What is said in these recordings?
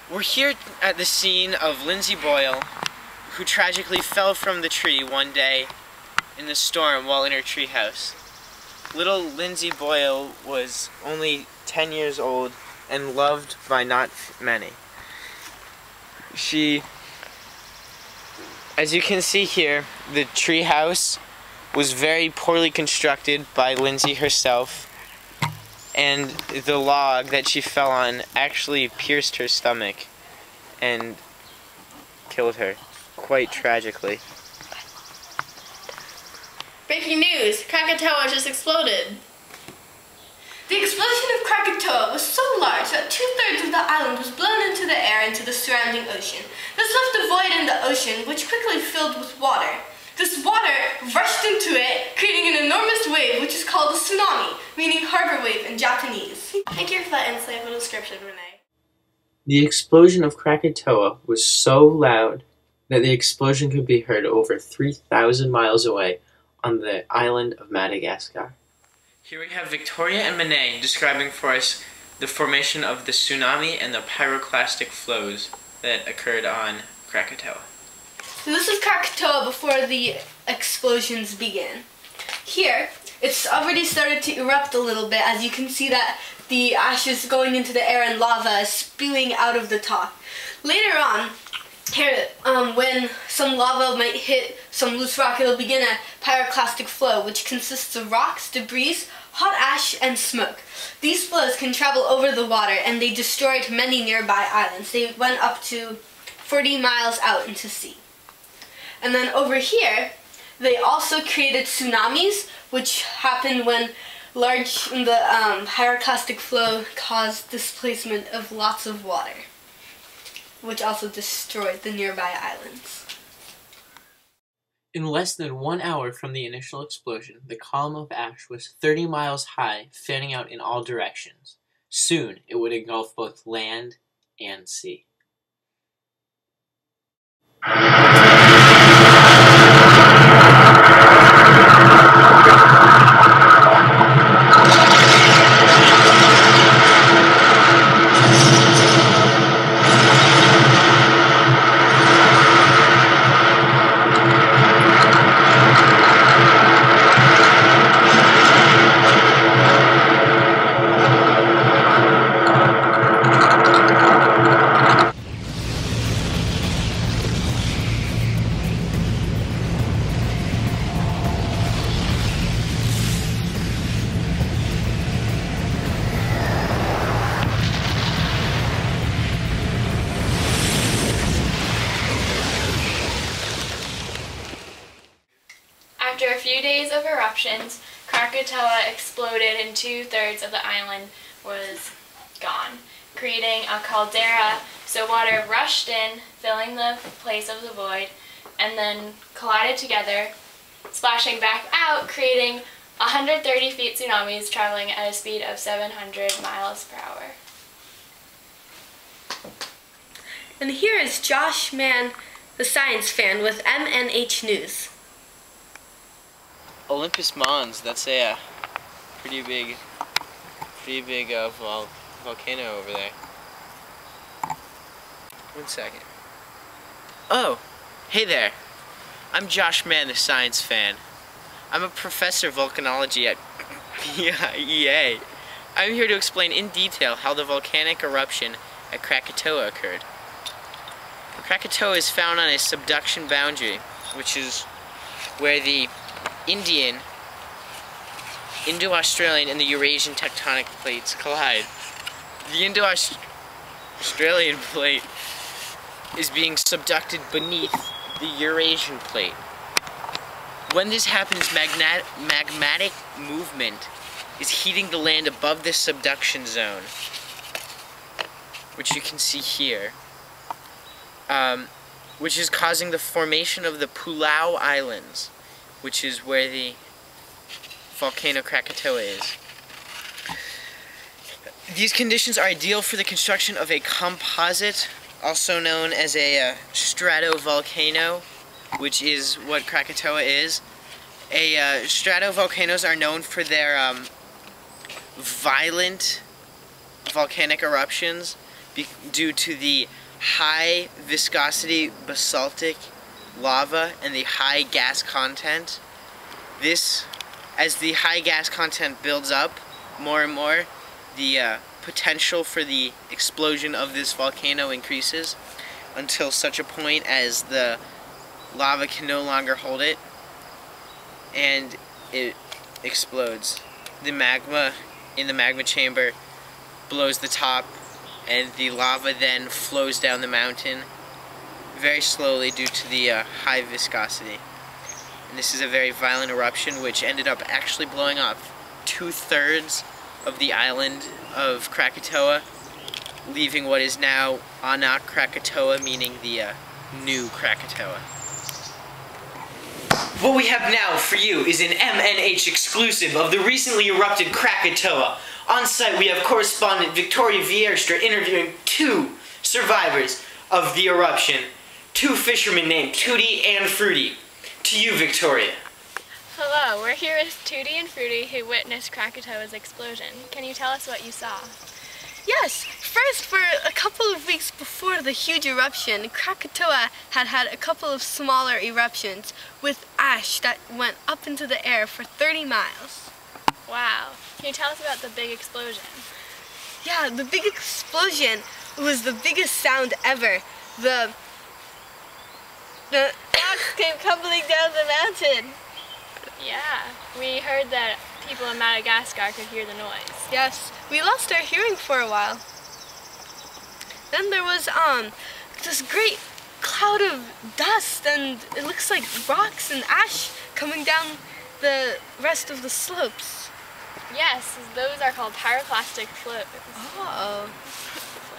We're here at the scene of Lindsey Boyle, who tragically fell from the tree one day in the storm while in her treehouse. Little Lindsey Boyle was only 10 years old and loved by not many. As you can see here, the treehouse was very poorly constructed by Lindsey herself, and the log that she fell on actually pierced her stomach and killed her, quite tragically. Breaking news! Krakatoa just exploded! The explosion of Krakatoa was so large that 2/3 of the island was blown into the air into the surrounding ocean. This left a void in the ocean, which quickly filled with water. This water rushed into it, creating an enormous wave, which is called a tsunami, meaning harbor wave in Japanese. Thank you for that insightful description, Maneh. The explosion of Krakatoa was so loud that the explosion could be heard over 3,000 miles away on the island of Madagascar. Here we have Victoria and Maneh describing for us the formation of the tsunami and the pyroclastic flows that occurred on Krakatoa. So this is Krakatoa before the explosions began. Here, it's already started to erupt a little bit, as you can see that the ash is going into the air and lava is spewing out of the top. Later on, here, when some lava might hit some loose rock, it'll begin a pyroclastic flow, which consists of rocks, debris, hot ash, and smoke. These flows can travel over the water, and they destroyed many nearby islands. They went up to 40 miles out into sea. And then over here, they also created tsunamis, which happened when the pyroclastic flow caused displacement of lots of water, which also destroyed the nearby islands. In less than 1 hour from the initial explosion, the column of ash was 30 miles high, fanning out in all directions. Soon, it would engulf both land and sea. After a few days of eruptions, Krakatoa exploded and 2/3 of the island was gone, creating a caldera, so water rushed in, filling the place of the void, and then collided together, splashing back out, creating 130 feet tsunamis traveling at a speed of 700 miles per hour. And here is Josh Mann, the science fan, with MNH News. Olympus Mons, that's a pretty big volcano over there. 1 second. Oh, hey there. I'm Josh Mann, the science fan. I'm a professor of volcanology at PIEA. I'm here to explain in detail how the volcanic eruption at Krakatoa occurred. Krakatoa is found on a subduction boundary, which is where the Indo-Australian and the Eurasian tectonic plates collide. The Indo-Australian plate is being subducted beneath the Eurasian plate. When this happens, magmatic movement is heating the land above this subduction zone, which you can see here, which is causing the formation of the Palau Islands, which is where the volcano Krakatoa is. These conditions are ideal for the construction of a composite, also known as a stratovolcano, which is what Krakatoa is. Stratovolcanoes are known for their violent volcanic eruptions, due to the high viscosity basaltic lava and the high gas content. As the high gas content builds up more and more, the potential for the explosion of this volcano increases until such a point as the lava can no longer hold it and it explodes. The magma in the magma chamber blows the top, and the lava then flows down the mountain very slowly due to the high viscosity. And this is a very violent eruption which ended up actually blowing off 2/3 of the island of Krakatoa, leaving what is now Anak Krakatoa, meaning the new Krakatoa. What we have now for you is an MNH exclusive of the recently erupted Krakatoa. On site we have correspondent Victoria Vierstra interviewing 2 survivors of the eruption, 2 fishermen named Tootie and Fruity. To you, Victoria. Hello, we're here with Tootie and Fruity who witnessed Krakatoa's explosion. Can you tell us what you saw? Yes, first, for a couple of weeks before the huge eruption, Krakatoa had a couple of smaller eruptions with ash that went up into the air for 30 miles. Wow. Can you tell us about the big explosion? Yeah, the big explosion was the biggest sound ever. The rocks came tumbling down the mountain. Yeah, we heard that people in Madagascar could hear the noise. Yes, we lost our hearing for a while. Then there was this great cloud of dust, and it looks like rocks and ash coming down the rest of the slopes. Yes, those are called pyroclastic flows. Oh,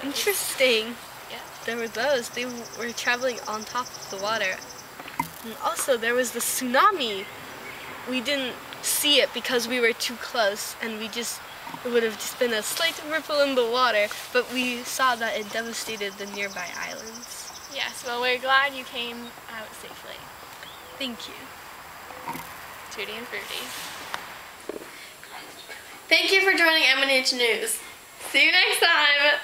interesting. Yeah. There were those. They were traveling on top of the water. And also there was the tsunami. We didn't see it because we were too close, and it would have just been a slight ripple in the water, but we saw that it devastated the nearby islands. Yes, well, we're glad you came out safely. Thank you. Tootie and Fruity. Thank you for joining MNH News. See you next time!